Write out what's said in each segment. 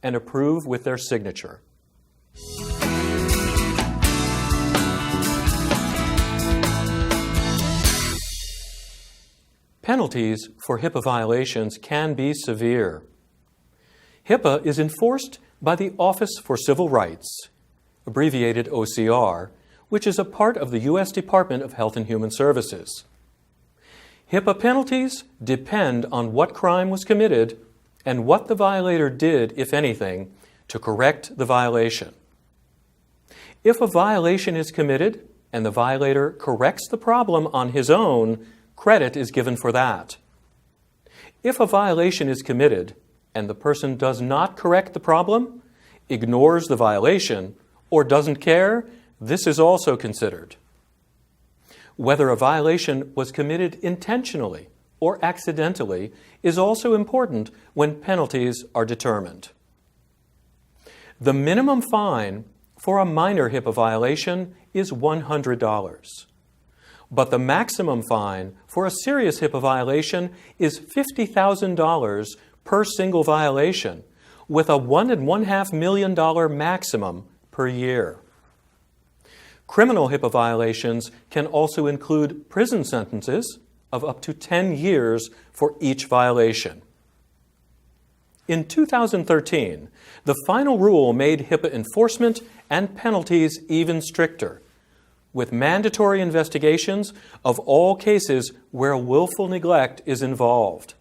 and approve with their signature. Penalties for HIPAA violations can be severe. HIPAA is enforced by the Office for Civil Rights, abbreviated OCR, which is a part of the U.S. Department of Health and Human Services. HIPAA penalties depend on what crime was committed and what the violator did, if anything, to correct the violation. If a violation is committed and the violator corrects the problem on his own, credit is given for that. If a violation is committed and the person does not correct the problem, ignores the violation, or doesn't care, this is also considered. Whether a violation was committed intentionally or accidentally is also important when penalties are determined. The minimum fine for a minor HIPAA violation is $100. But the maximum fine for a serious HIPAA violation is $50,000 per single violation, with a $1.5 million maximum per year. Criminal HIPAA violations can also include prison sentences of up to 10 years for each violation. In 2013, the final rule made HIPAA enforcement and penalties even stricter, with mandatory investigations of all cases where willful neglect is involved.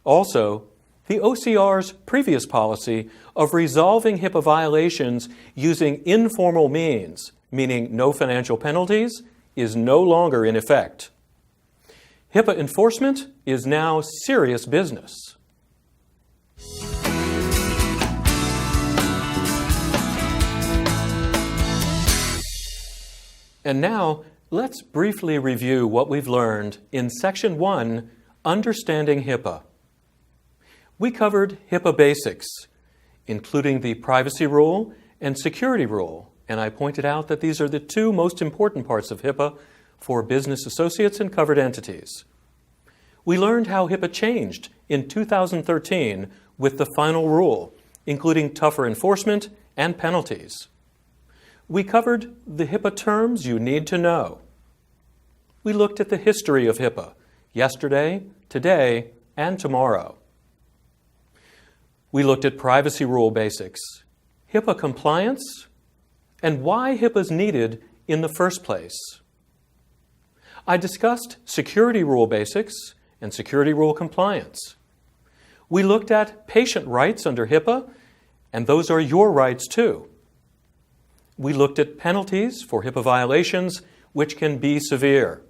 Also, the OCR's previous policy of resolving HIPAA violations using informal means, meaning no financial penalties, is no longer in effect. HIPAA enforcement is now serious business. And now, let's briefly review what we've learned in Section 1, Understanding HIPAA. We covered HIPAA basics, including the privacy rule and security rule, and I pointed out that these are the two most important parts of HIPAA for business associates and covered entities. We learned how HIPAA changed in 2013 with the final rule, including tougher enforcement and penalties. We covered the HIPAA terms you need to know. We looked at the history of HIPAA, yesterday, today, and tomorrow. We looked at privacy rule basics, HIPAA compliance, and why HIPAA is needed in the first place. I discussed security rule basics and security rule compliance. We looked at patient rights under HIPAA, and those are your rights too. We looked at penalties for HIPAA violations, which can be severe.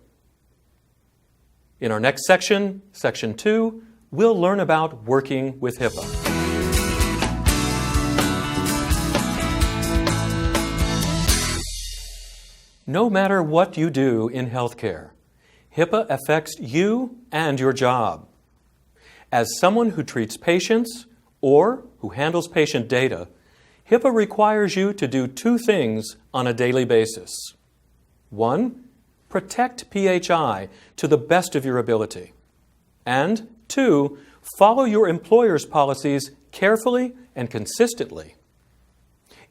In our next section, Section 2, we'll learn about working with HIPAA. No matter what you do in healthcare, HIPAA affects you and your job. As someone who treats patients or who handles patient data, HIPAA requires you to do two things on a daily basis. 1, protect PHI to the best of your ability. And 2, follow your employer's policies carefully and consistently.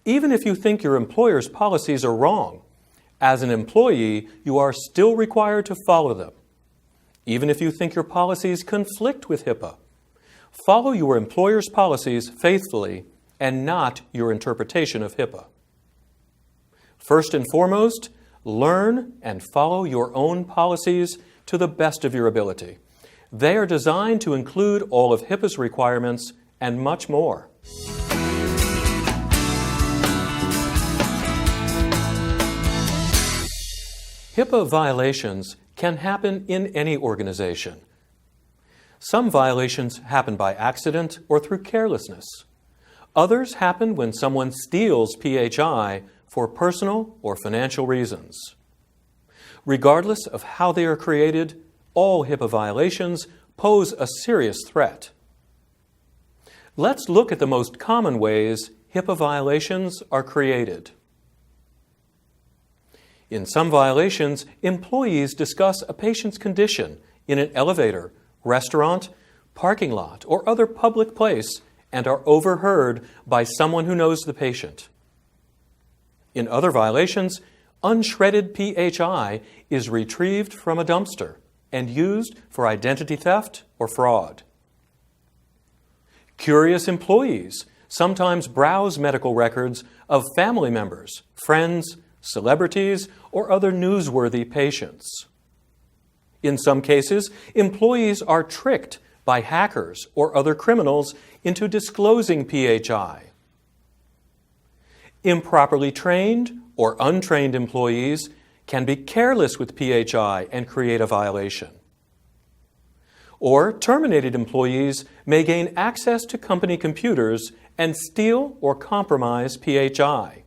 Even if you think your employer's policies are wrong, as an employee, you are still required to follow them. Even if you think your policies conflict with HIPAA, follow your employer's policies faithfully and not your interpretation of HIPAA. First and foremost, learn and follow your own policies to the best of your ability. They are designed to include all of HIPAA's requirements and much more. HIPAA violations can happen in any organization. Some violations happen by accident or through carelessness. Others happen when someone steals PHI for personal or financial reasons. Regardless of how they are created, all HIPAA violations pose a serious threat. Let's look at the most common ways HIPAA violations are created. In some violations, employees discuss a patient's condition in an elevator, restaurant, parking lot, or other public place and are overheard by someone who knows the patient. In other violations, unshredded PHI is retrieved from a dumpster and used for identity theft or fraud. Curious employees sometimes browse medical records of family members, friends, celebrities, or other newsworthy patients. In some cases, employees are tricked by hackers or other criminals into disclosing PHI. Improperly trained or untrained employees can be careless with PHI and create a violation. Or terminated employees may gain access to company computers and steal or compromise PHI.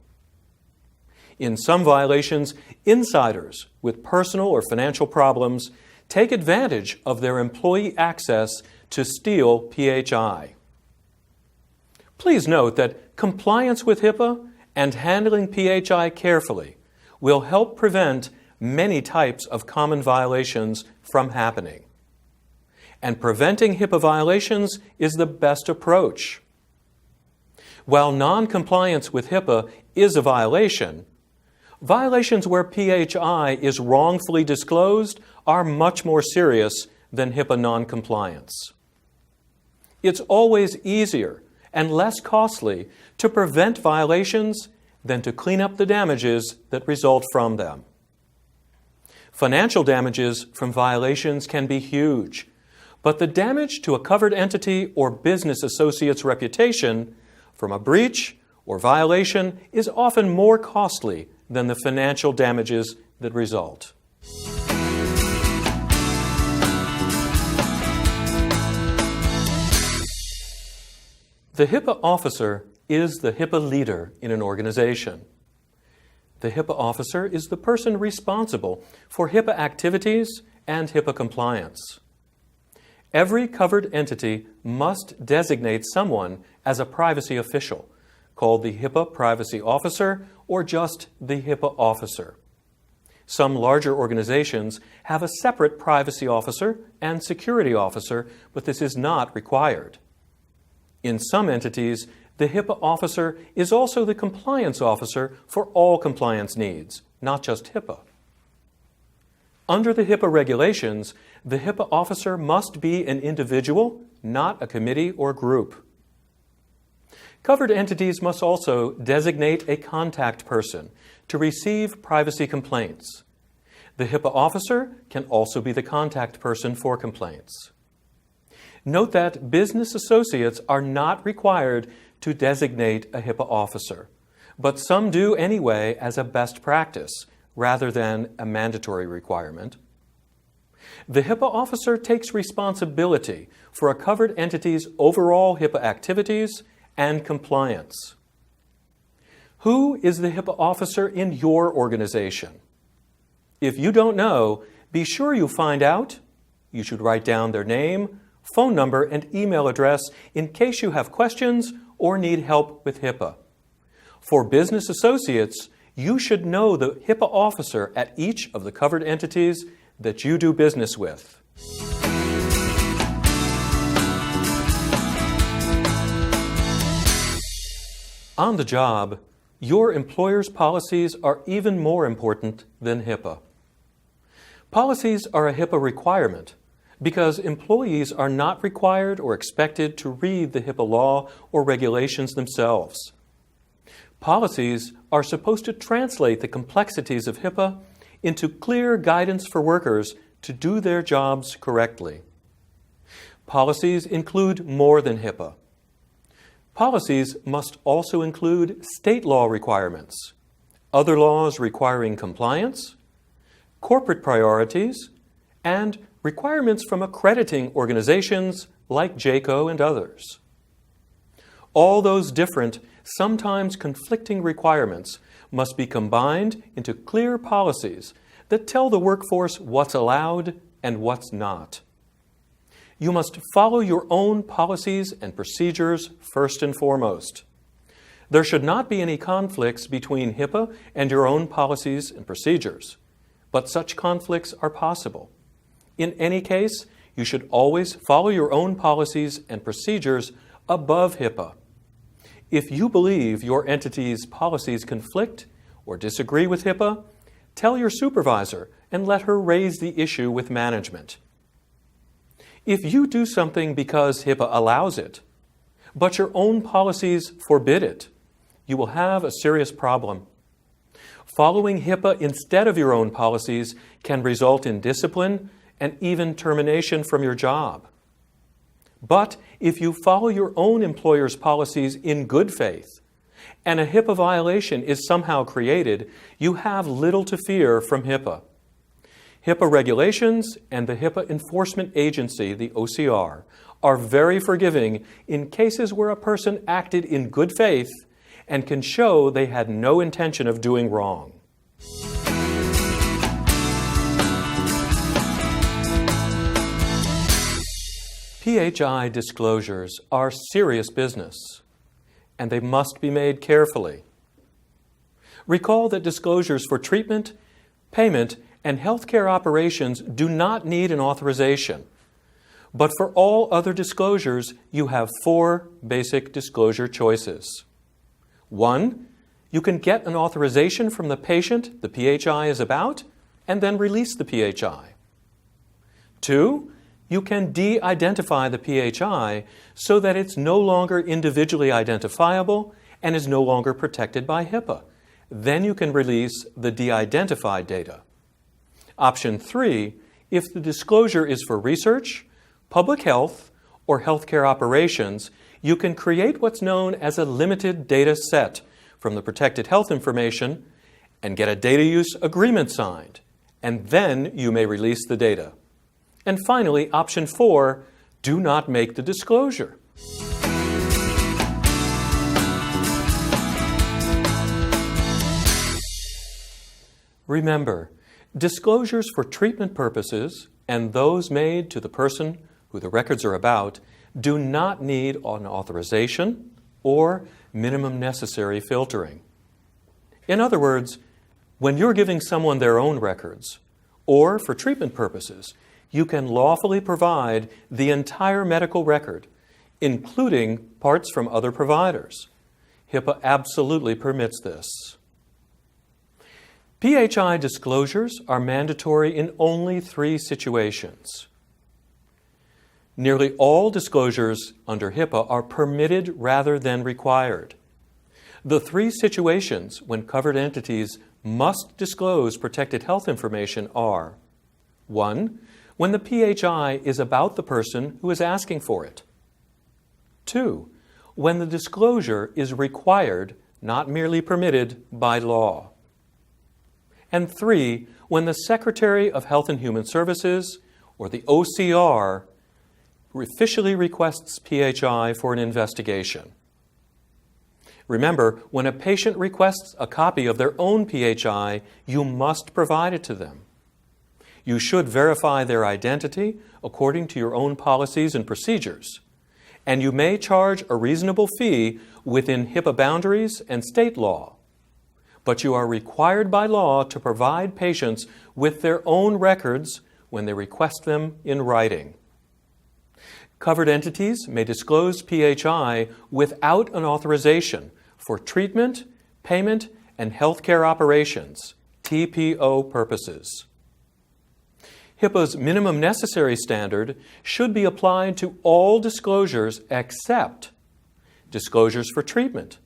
In some violations, insiders with personal or financial problems take advantage of their employee access to steal PHI. Please note that compliance with HIPAA and handling PHI carefully will help prevent many types of common violations from happening. And preventing HIPAA violations is the best approach. While non-compliance with HIPAA is a violation, violations where PHI is wrongfully disclosed are much more serious than HIPAA non-compliance. It's always easier and less costly to prevent violations than to clean up the damages that result from them. Financial damages from violations can be huge, but the damage to a covered entity or business associate's reputation from a breach or violation is often more costly than the financial damages that result. The HIPAA officer is the HIPAA leader in an organization. The HIPAA officer is the person responsible for HIPAA activities and HIPAA compliance. Every covered entity must designate someone as a privacy official, called the HIPAA privacy officer or just the HIPAA officer. Some larger organizations have a separate privacy officer and security officer, but this is not required. In some entities, the HIPAA officer is also the compliance officer for all compliance needs, not just HIPAA. Under the HIPAA regulations, the HIPAA officer must be an individual, not a committee or group. Covered entities must also designate a contact person to receive privacy complaints. The HIPAA officer can also be the contact person for complaints. Note that business associates are not required to designate a HIPAA officer, but some do anyway as a best practice rather than a mandatory requirement. The HIPAA officer takes responsibility for a covered entity's overall HIPAA activities and compliance. Who is the HIPAA officer in your organization? If you don't know, be sure you find out. You should write down their name, phone number, and email address in case you have questions or need help with HIPAA. For business associates, you should know the HIPAA officer at each of the covered entities that you do business with. On the job, your employer's policies are even more important than HIPAA. Policies are a HIPAA requirement because employees are not required or expected to read the HIPAA law or regulations themselves. Policies are supposed to translate the complexities of HIPAA into clear guidance for workers to do their jobs correctly. Policies include more than HIPAA. Policies must also include state law requirements, other laws requiring compliance, corporate priorities, and requirements from accrediting organizations like JCAHO and others. All those different, sometimes conflicting requirements must be combined into clear policies that tell the workforce what's allowed and what's not. You must follow your own policies and procedures first and foremost. There should not be any conflicts between HIPAA and your own policies and procedures, but such conflicts are possible. In any case, you should always follow your own policies and procedures above HIPAA. If you believe your entity's policies conflict or disagree with HIPAA, tell your supervisor and let her raise the issue with management. If you do something because HIPAA allows it, but your own policies forbid it, you will have a serious problem. Following HIPAA instead of your own policies can result in discipline and even termination from your job. But if you follow your own employer's policies in good faith, and a HIPAA violation is somehow created, you have little to fear from HIPAA. HIPAA regulations and the HIPAA Enforcement Agency, the OCR, are very forgiving in cases where a person acted in good faith and can show they had no intention of doing wrong. PHI disclosures are serious business, and they must be made carefully. Recall that disclosures for treatment, payment, and healthcare operations do not need an authorization. But for all other disclosures, you have 4 basic disclosure choices. 1, you can get an authorization from the patient the PHI is about, and then release the PHI. 2, you can de-identify the PHI so that it's no longer individually identifiable and is no longer protected by HIPAA. Then you can release the de-identified data. Option 3, if the disclosure is for research, public health, or healthcare operations, you can create what's known as a limited data set from the protected health information and get a data use agreement signed, and then you may release the data. And finally, option 4, do not make the disclosure. Remember, disclosures for treatment purposes and those made to the person who the records are about do not need an authorization or minimum necessary filtering. In other words, when you're giving someone their own records, or for treatment purposes, you can lawfully provide the entire medical record, including parts from other providers. HIPAA absolutely permits this. PHI disclosures are mandatory in only 3 situations. Nearly all disclosures under HIPAA are permitted rather than required. The 3 situations when covered entities must disclose protected health information are: 1, when the PHI is about the person who is asking for it. 2, when the disclosure is required, not merely permitted, by law. And 3, when the Secretary of Health and Human Services, or the OCR, officially requests PHI for an investigation. Remember, when a patient requests a copy of their own PHI, you must provide it to them. You should verify their identity according to your own policies and procedures, and you may charge a reasonable fee within HIPAA boundaries and state law. But you are required by law to provide patients with their own records when they request them in writing. Covered entities may disclose PHI without an authorization for treatment, payment, and healthcare operations, TPO purposes. HIPAA's minimum necessary standard should be applied to all disclosures except disclosures for treatment,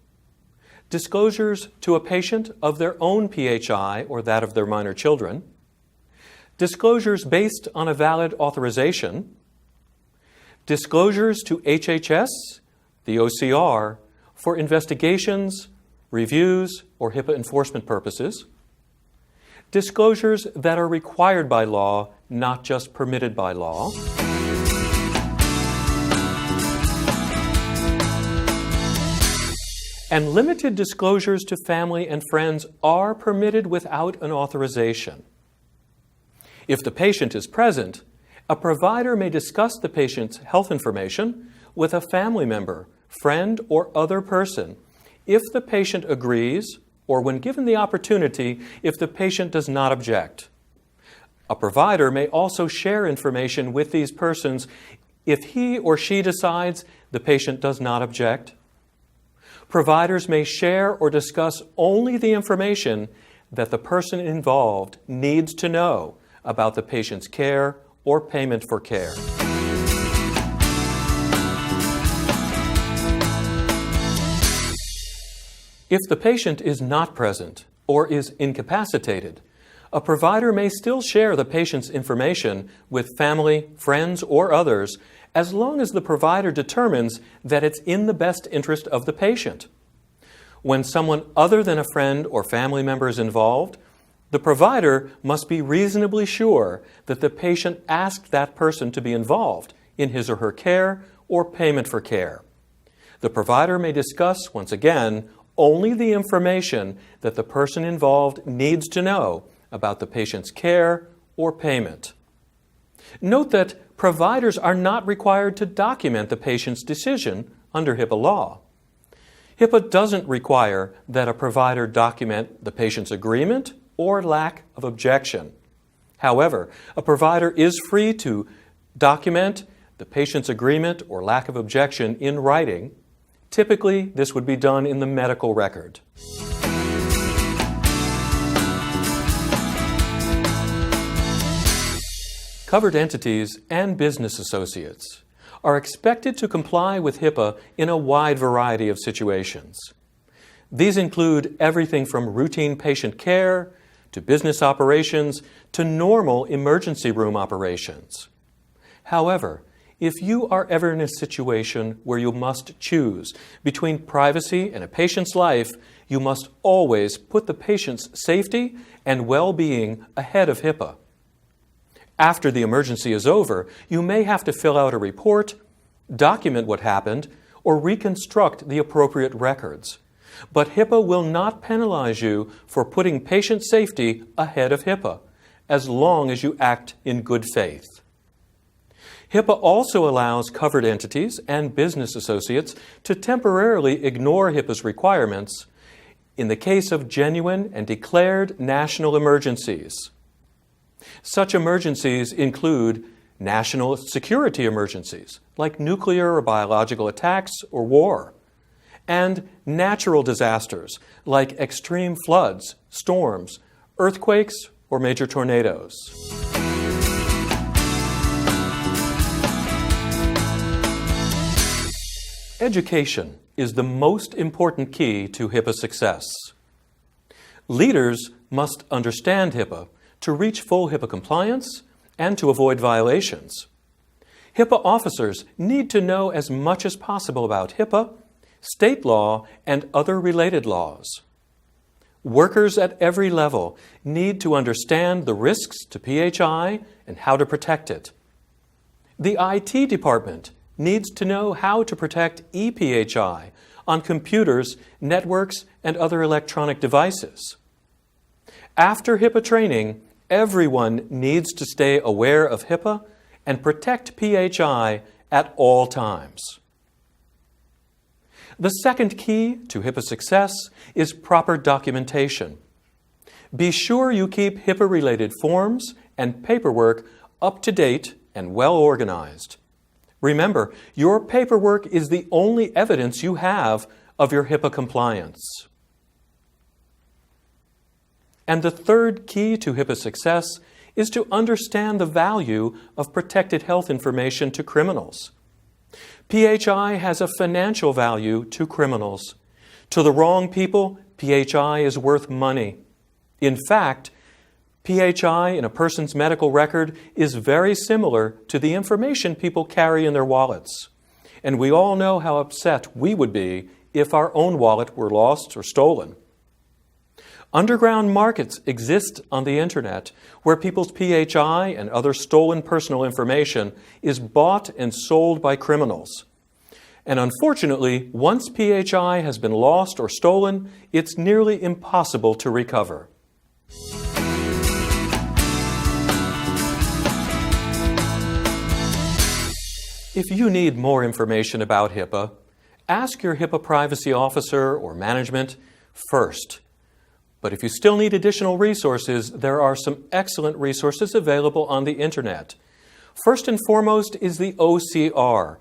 disclosures to a patient of their own PHI or that of their minor children, disclosures based on a valid authorization, disclosures to HHS, the OCR, for investigations, reviews, or HIPAA enforcement purposes, disclosures that are required by law, not just permitted by law, and limited disclosures to family and friends are permitted without an authorization. If the patient is present, a provider may discuss the patient's health information with a family member, friend, or other person if the patient agrees or when given the opportunity if the patient does not object. A provider may also share information with these persons if he or she decides the patient does not object. Providers may share or discuss only the information that the person involved needs to know about the patient's care or payment for care. If the patient is not present or is incapacitated, a provider may still share the patient's information with family, friends, or others as long as the provider determines that it's in the best interest of the patient. When someone other than a friend or family member is involved, the provider must be reasonably sure that the patient asked that person to be involved in his or her care or payment for care. The provider may discuss, once again, only the information that the person involved needs to know about the patient's care or payment. Note that providers are not required to document the patient's decision under HIPAA law. HIPAA doesn't require that a provider document the patient's agreement or lack of objection. However, a provider is free to document the patient's agreement or lack of objection in writing. Typically, this would be done in the medical record. Covered entities and business associates are expected to comply with HIPAA in a wide variety of situations. These include everything from routine patient care to business operations to normal emergency room operations. However, if you are ever in a situation where you must choose between privacy and a patient's life, you must always put the patient's safety and well-being ahead of HIPAA. After the emergency is over, you may have to fill out a report, document what happened, or reconstruct the appropriate records. But HIPAA will not penalize you for putting patient safety ahead of HIPAA, as long as you act in good faith. HIPAA also allows covered entities and business associates to temporarily ignore HIPAA's requirements in the case of genuine and declared national emergencies. Such emergencies include national security emergencies, like nuclear or biological attacks or war, and natural disasters, like extreme floods, storms, earthquakes, or major tornadoes. Education is the most important key to HIPAA success. Leaders must understand HIPAA to reach full HIPAA compliance and to avoid violations. HIPAA officers need to know as much as possible about HIPAA, state law, and other related laws. Workers at every level need to understand the risks to PHI and how to protect it. The IT department needs to know how to protect ePHI on computers, networks, and other electronic devices. After HIPAA training, everyone needs to stay aware of HIPAA and protect PHI at all times. The second key to HIPAA success is proper documentation. Be sure you keep HIPAA-related forms and paperwork up to date and well organized. Remember, your paperwork is the only evidence you have of your HIPAA compliance. And the third key to HIPAA success is to understand the value of protected health information to criminals. PHI has a financial value to criminals. To the wrong people, PHI is worth money. In fact, PHI in a person's medical record is very similar to the information people carry in their wallets. And we all know how upset we would be if our own wallet were lost or stolen. Underground markets exist on the internet where people's PHI and other stolen personal information is bought and sold by criminals. And unfortunately, once PHI has been lost or stolen, it's nearly impossible to recover. If you need more information about HIPAA, ask your HIPAA privacy officer or management first. But if you still need additional resources, there are some excellent resources available on the internet. First and foremost is the OCR,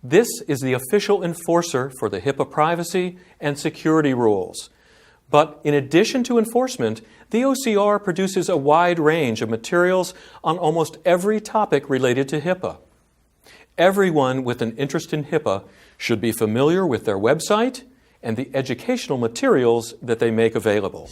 This is the official enforcer for the HIPAA privacy and security rules. But in addition to enforcement, the OCR produces a wide range of materials on almost every topic related to HIPAA. Everyone with an interest in HIPAA should be familiar with their website and the educational materials that they make available.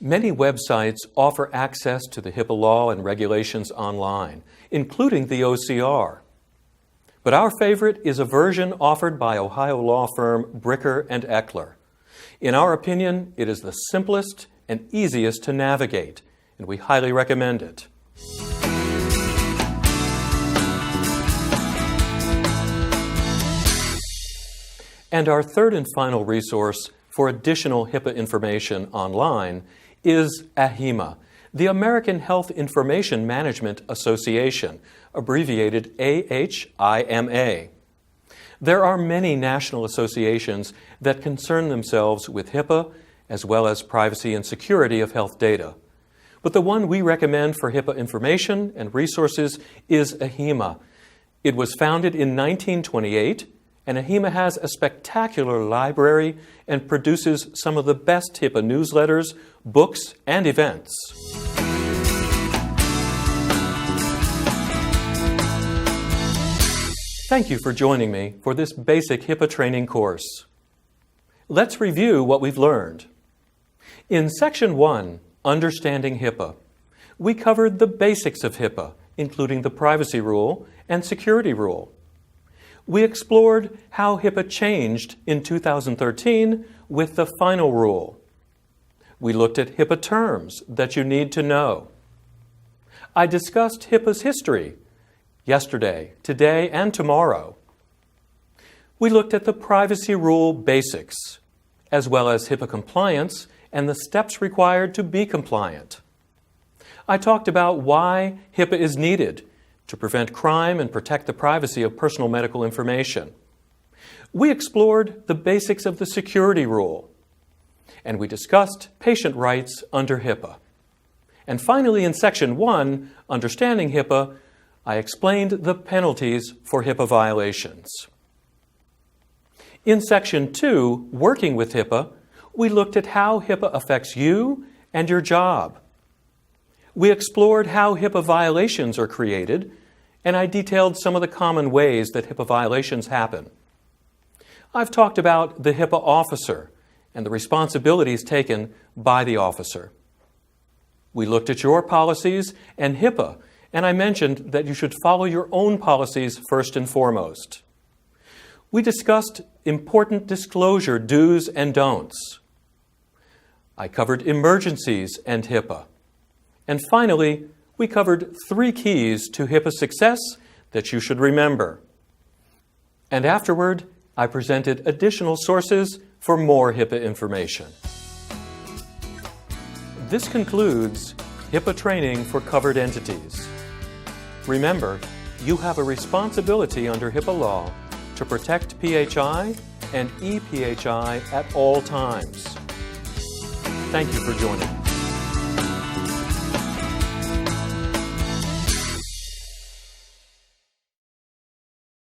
Many websites offer access to the HIPAA law and regulations online, including the OCR. But our favorite is a version offered by Ohio law firm Bricker and Eckler. In our opinion, it is the simplest and easiest to navigate, and we highly recommend it. And our third and final resource for additional HIPAA information online is AHIMA, the American Health Information Management Association, abbreviated AHIMA. There are many national associations that concern themselves with HIPAA as well as privacy and security of health data. But the one we recommend for HIPAA information and resources is AHIMA. It was founded in 1928, and AHIMA has a spectacular library and produces some of the best HIPAA newsletters, books, and events. Thank you for joining me for this basic HIPAA training course. Let's review what we've learned. In Section 1, Understanding HIPAA, we covered the basics of HIPAA, including the privacy rule and security rule. We explored how HIPAA changed in 2013 with the final rule. We looked at HIPAA terms that you need to know. I discussed HIPAA's history, yesterday, today, and tomorrow. We looked at the privacy rule basics, as well as HIPAA compliance and the steps required to be compliant. I talked about why HIPAA is needed to prevent crime and protect the privacy of personal medical information. We explored the basics of the security rule, and we discussed patient rights under HIPAA. And finally, in Section 1, Understanding HIPAA, I explained the penalties for HIPAA violations. In Section 2, Working with HIPAA, we looked at how HIPAA affects you and your job. We explored how HIPAA violations are created, and I detailed some of the common ways that HIPAA violations happen. I've talked about the HIPAA officer and the responsibilities taken by the officer. We looked at your policies and HIPAA, and I mentioned that you should follow your own policies first and foremost. We discussed important disclosure do's and don'ts. I covered emergencies and HIPAA. And finally, we covered 3 keys to HIPAA success that you should remember. And afterward, I presented additional sources for more HIPAA information. This concludes HIPAA training for covered entities. Remember, you have a responsibility under HIPAA law to protect PHI and ePHI at all times. Thank you for joining.